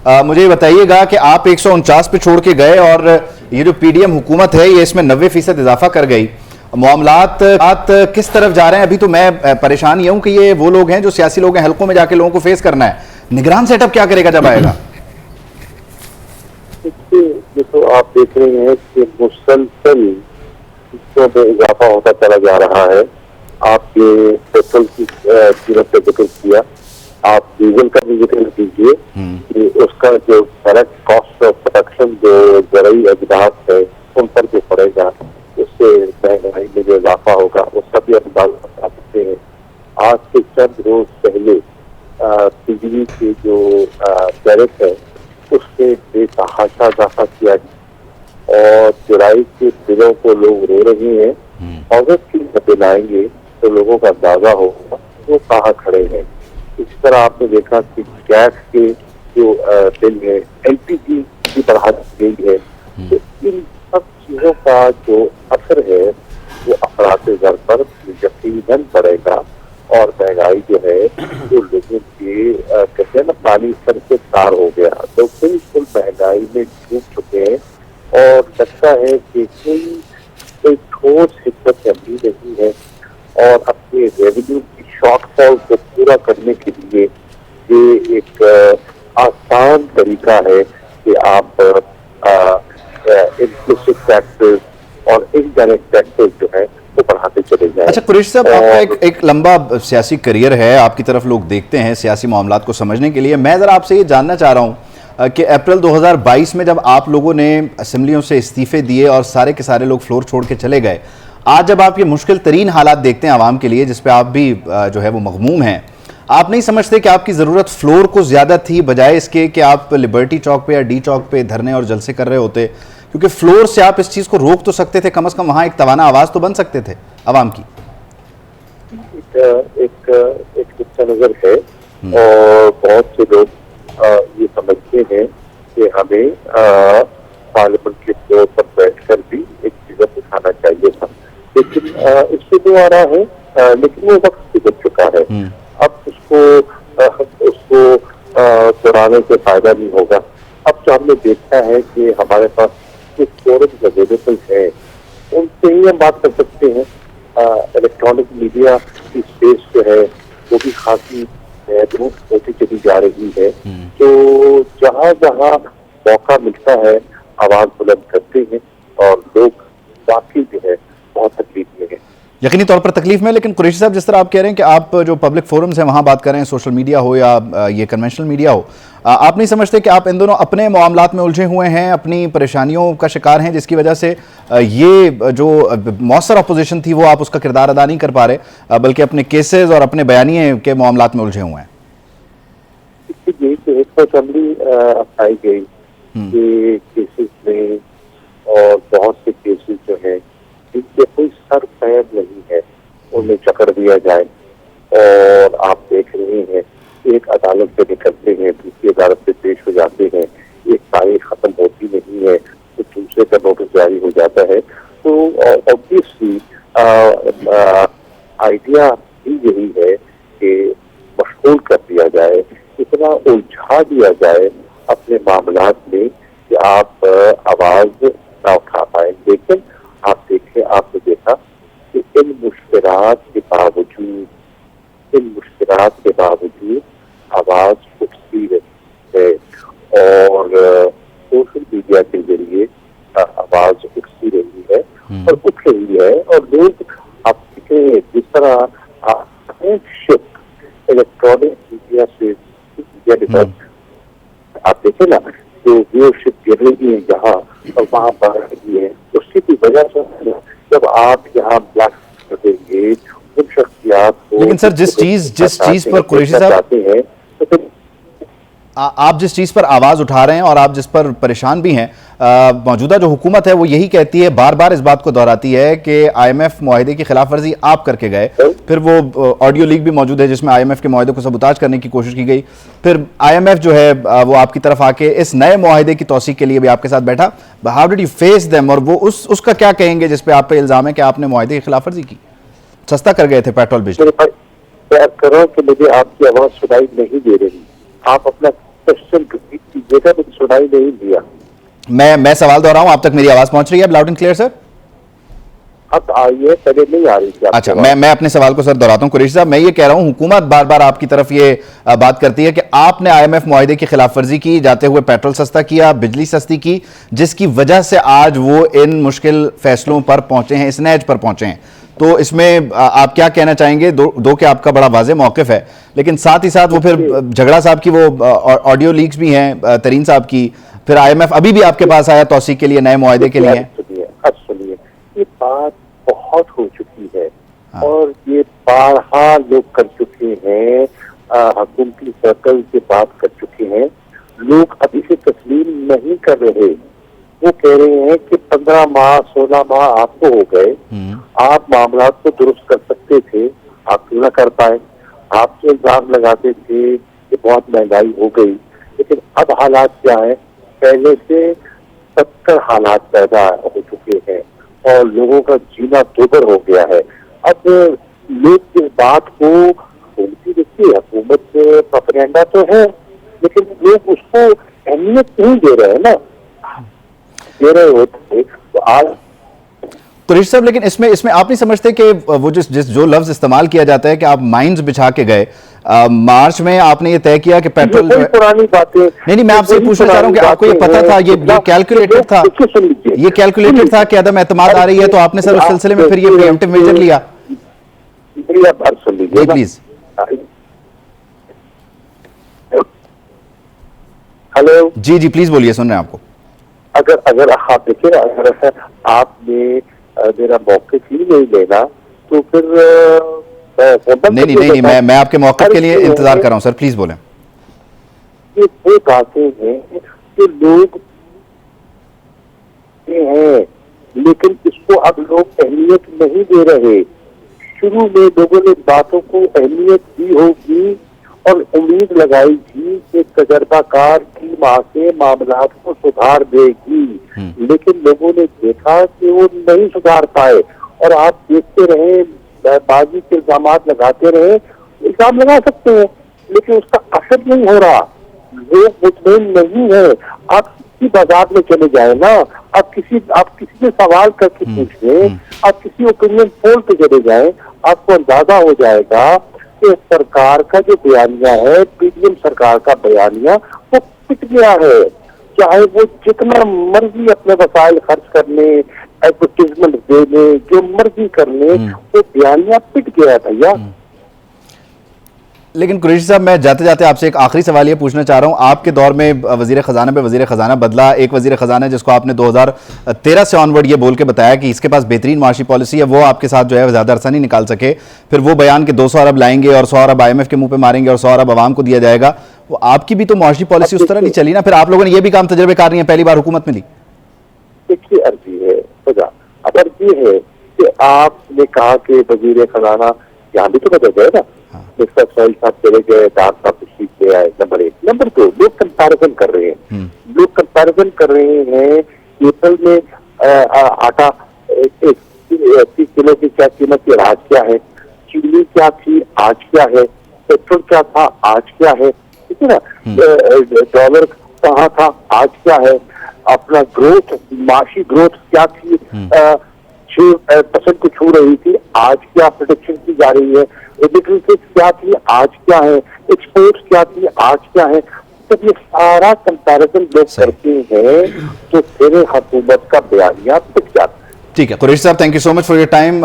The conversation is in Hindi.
मुझे ये बताइएगा कि आप 149 पे छोड़ के गए और ये जो पीडीएम हुकूमत है ये इसमें 90% इजाफा कर गई। मामलात किस तरफ जा रहे हैं? अभी तो मैं परेशान ये हूं कि ये वो लोग हैं जो सियासी लोग हैं, हल्कों में जाके लोगों को फेस करना है। निगरान सेटअप क्या करेगा जब आएगा? ये तो आप देख रहे हैं कि मुसलसल चीजों में इजाफा होता चला जा रहा है। आपने पेट्रोल की कीमत का जिक्र किया, आप डीजल का भी जिक्र कीजिए कि उसका जो डायरेक्ट कॉस्ट ऑफ प्रोडक्शन जो जरूरी अजदात है उन पर जो पड़ेगा, उससे महंगाई में जो इजाफा होगा उसका भी अंदाजा बता सकते हैं। आज से चंद रोज पहले बिजली के जो टैरिफ है उससे बेतहाशा इजाफा किया गया और जुलाई के बिलों को लोग रो रहे हैं। अगस्त की बिल आएंगे तो लोगों का अंदाजा होगा वो कहाँ खड़े हैं। इस तरह आपने देखा कि गैस के जो बिल है, एलपीजी की बढ़ा दी गई है। तो इन सब चीजों का जो असर है वो अफराद घर पर यकीनन पड़ेगा और महंगाई जो है वो लोगों के कहते हैं ना पानी सर से तार हो गया, तो बिल्कुल महंगाई में डूब चुके हैं और लगता है कि कोई ठोस हिम्मत अभी नहीं है और अपने रेवेन्यू की शॉर्टफॉल को पूरा करने के लिए ये एक आसान तरीका है कि आप इम्प्लिसिट टैक्सेस और इनडायरेक्ट टैक्सेस जो है वो बढ़ाते चले जाए। अच्छा कुरैशी साहब, आपका एक लंबा सियासी करियर है, आपकी तरफ लोग देखते हैं सियासी मामलात को समझने के लिए। मैं जरा आपसे ये जानना चाह रहा हूँ कि अप्रैल 2022 में जब आप लोगों ने असेंबलियों से इस्तीफे दिए और सारे के सारे लोग फ्लोर छोड़ के चले गए, आज जब आप ये मुश्किल तरीन हालात देखते हैं आवाम के लिए जिसपे आप भी जो है वो मगमूम हैं, आप नहीं समझते कि आपकी ज़रूरत फ्लोर को ज़्यादा थी बजाय इसके कि आप लिबर्टी चौक पे या डी चौक पे धरने और जलसे कर रहे होते? क्योंकि फ्लोर से आप इस चीज़ को रोक तो सकते थे, कम से कम वहाँ एक तवाना आवाज़ तो बन सकते थे आवाम की। एक नुक्ता नजर है और बहुत से लोग ये समझते हैं कि हमें पार्लियामेंट के फ्लोर पर बैठकर भी एक चीज़ दिखाना चाहिए था, लेकिन इससे जो आ रहा है लेकिन वो वक्त गुजर चुका है। अब उसको दोहराने से फायदा नहीं होगा। अब जो हमने देखा है कि हमारे पास कुछ फोरम्स अवेलेबल है उनसे ही हम बात कर सकते हैं। इलेक्ट्रॉनिक मीडिया की स्पेस जो है वो भी खासी महदूद होती चली जा रही है। तो जहाँ जहाँ मौका मिलता है आवाज बुलंद करते हैं और लोग वाकई जो है बहुत तकलीफ में है, यकीनी तौर पर तकलीफ में। लेकिन कुरैशी साहब, जिस तरह आप कह रहे हैं कि आप जो पब्लिक फोरम्स हैं वहाँ बात कर रहे हैं, सोशल मीडिया हो या ये कन्वेंशनल मीडिया हो, आप नहीं समझते कि आप इन दोनों अपने मामलात में उलझे हुए हैं, अपनी परेशानियों का शिकार हैं, जिसकी वजह से ये जो मौसर अपोजिशन थी वो आप उसका किरदार अदा नहीं कर पा रहे, बल्कि अपने केसेस और अपने बयानिए के मामलात में उलझे हुए हैं? एक असेंबली अपनाई गई कि केसेस में और बहुत से केसेस जो है जिनके कोई सर पैर नहीं है उन्हें चकर दिया जाए। और आप देख रहे हैं एक अदालत से निकलते हैं, दूसरी अदालत से पेश हो जाते हैं, एक तारीख खत्म होती नहीं है तो दूसरे का नोटिस जारी हो जाता है। तो ऑब्वियसली आइडिया भी यही है कि मशगूल कर दिया जाए, इतना उलझा दिया जाए अपने मामलात में कि आप आवाज ना उठा पाए। लेकिन आप देखें, आपने देखा कि इन मुश्किलात के बावजूद आवाज उठती रही है और सोशल मीडिया के जरिए आवाज उठती रही है और उठ रही है। और लोग आप देखें जिस तरह इलेक्ट्रॉनिक मीडिया से आप देखें ना जो व्यूअरशिप गिर रही है यहाँ और वहाँ बढ़ रही है, उसकी भी वजह से जब आप यहाँ ब्लैक कर देंगे उन शख्सियात को। लेकिन सर जिस चीज पर कुरैशी साहब आप जिस चीज पर आवाज उठा रहे हैं और आप जिस पर परेशान भी हैं, मौजूदा जो हुकूमत है वो यही कहती है, बार बार इस बात को दोहराती है कि आईएमएफ मुआहदे की खिलाफ वर्जी आप करके गए। फिर वो ऑडियो लीक भी मौजूद है जिसमें आईएमएफ के मुआहदे को सबूताज करने की कोशिश की गई। फिर आईएमएफ जो है वो आपकी तरफ आके इस नए मुआहदे की तौसीक के लिए भी आपके साथ बैठा। How did you face them, और वो उसका क्या कहेंगे जिसपे आप पे इल्जाम है कि आपने मुआहदे की खिलाफ वर्जी की? सस्ता कर गए थे पेट्रोल बिजली। मुझे आपकी आवाज सुनाई नहीं दे रही, आप अपना क्वेश्चन कीजिएगा, मुझे सुनाई नहीं दिया। मैं सवाल दोहराऊं, आप तक मेरी आवाज पहुंच रही है लाउड एंड क्लियर सर? अब आई है, पहले नहीं आ रही थी। अच्छा, मैं अपने सवाल को सर दोहराता हूं। कुरैशी साहब, मैं ये कह रहा हूं, हुकूमत बार बार आपकी तरफ ये बात करती है कि आपने IMF मुआहिदे की खिलाफ वर्जी की, जाते हुए पेट्रोल सस्ता किया, बिजली सस्ती की, जिसकी वजह से आज वो इन मुश्किल फैसलों पर पहुंचे हैं, इस नहज पर पहुंचे हैं। तो इसमें आप क्या कहना चाहेंगे? दो के आपका बड़ा वाज़े मौक़िफ़ है, लेकिन साथ ही साथ वो फिर झगड़ा साहब की वो ऑडियो लीक्स भी हैं तरीन साहब की, फिर IMF अभी भी आपके पास आया तौसीक के लिए, नए मुआहिदे के लिए। सुनिए, ये बात बहुत हो चुकी है। हाँ। और ये बारहा लोग कर चुके हैं, हुकूमती सर्कल से बात कर चुके हैं। लोग अब इसे तस्लीम नहीं कर रहे। वो कह रहे हैं कि 15 माह 16 माह आपको हो गए, आप मामला को दुरुस्त कर सकते थे, आप क्यों ना कर पाए? आप जो इल्जाम लगाते थे कि बहुत महंगाई हो गई, लेकिन अब हालात क्या है? पहले से 70 हालात पैदा हो चुके हैं और लोगों का जीना दोबर हो गया है। अब लोग इस बात को, देखिए हुकूमत प्रोपेगेंडा तो है, लेकिन लोग उसको अहमियत नहीं दे रहे हैं ना, दे रहे होते तो आज। कुरैशी साहब, लेकिन इसमें आप नहीं समझते कि वो जो लफ्ज इस्तेमाल किया जाता है कि आप माइंस बिछा के गए, मार्च में आपने ये तय किया कि पेट्रोल, पुरानी बातें नहीं, मैं आपसे पूछना चाह रहा हूँ कि आपको ये पता था, ये कैलकुलेटेड था, ये कैलकुलेटेड था कि अदम एतमाद आ रही है, तो आपने सर उस सिलसिले में फिर ये प्रीएम्प्टिव मेजर लिया? प्लीज। हेलो जी प्लीज बोलिए, सुन रहे हैं आपको। अगर आप देखिए, अगर आपने मेरा मौके ही नहीं लेना तो फिर नहीं, मैं आपके मौके के लिए इंतजार कर रहा हूं सर, प्लीज बोलें। ये वो बातें हैं कि लोग हैं, लेकिन इसको अब लोग अहमियत नहीं दे रहे। शुरू में लोगों ने बातों को अहमियत दी होगी और उम्मीद लगाई थी कि तजर्बाकार की माँ से मामलात को सुधार देगी, लेकिन लोगों ने देखा कि वो नहीं सुधार पाए और आप देखते रहे, बाजी के इल्जाम लगाते रहे। इल्जाम लगा सकते हैं, लेकिन उसका असर नहीं हो रहा, लोग मुतमईन नहीं है। आप किसी बाजार में चले जाए ना, आप किसी से सवाल करके पूछिए, आप किसी ओपिनियन पोल पे चले जाए, आपको अंदाजा हो जाएगा कि सरकार का जो बयानिया है, पीडीएम सरकार का बयानिया, वो पिट गया है। चाहे वो जितना मर्जी अपने वसाइल खर्च करने, एडवर्टीजमेंट देने, जो मर्जी करने, वो बयानिया पिट गया है भैया। लेकिन कुरैशी साहब, मैं जाते जाते आपसे एक आखिरी सवाल ये पूछना चाह रहा हूँ। आपके दौर में वजीर खजाना पे वजीर खजाना बदला, एक वजीर खजाना जिसको आपने 2013 से ऑनवर्ड ये बोल के बताया कि इसके पास बेहतरीन माशी पॉलिसी है, वो आपके साथ जो है ज़्यादा अरसा नहीं निकाल सके। फिर वो बयान के 200 अरब लाएंगे और 100 अरब IMF के मुंह पे मारेंगे और 100 अरब आवाम को दिया जाएगा। वो आपकी भी तो माशी पॉलिसी उस तरह नहीं चली ना, फिर आप लोगों ने ये भी काम तजर्बेकार नहीं है, पहली बार हुकूमत में ली। देखिए, अर्जी है सजा, अब अर्जी है कि आपने कहा कि वजीर खजाना यहाँ भी तो बदल गए ना, मिस्टर सोहेल साहब चले गए, डार साहब तशरीफ ले आए। नंबर 1। नंबर 2, लोग कंपैरिजन कर रहे हैं, लोग कंपैरिजन कर रहे हैं। अप्रैल में आटा 30 किलो की क्या कीमत थी, आज क्या है? चीनी क्या थी, आज क्या है? पेट्रोल क्या था, आज क्या है? ठीक है ना? डॉलर कहाँ था, आज क्या है? अपना ग्रोथ, माशी ग्रोथ क्या थी, 6% को छू रही थी, आज क्या प्रोडिक्शन की जा रही है? रेमिटेंसेस क्या थी, आज क्या है? एक्सपोर्ट्स क्या थी, आज क्या है? जब ये सारा कंपैरिजन लोग करते हैं तो फिर हुकूमत का बयानिया पिट जाता है। ठीक है कुरैशी साहब, thank you so much for your time.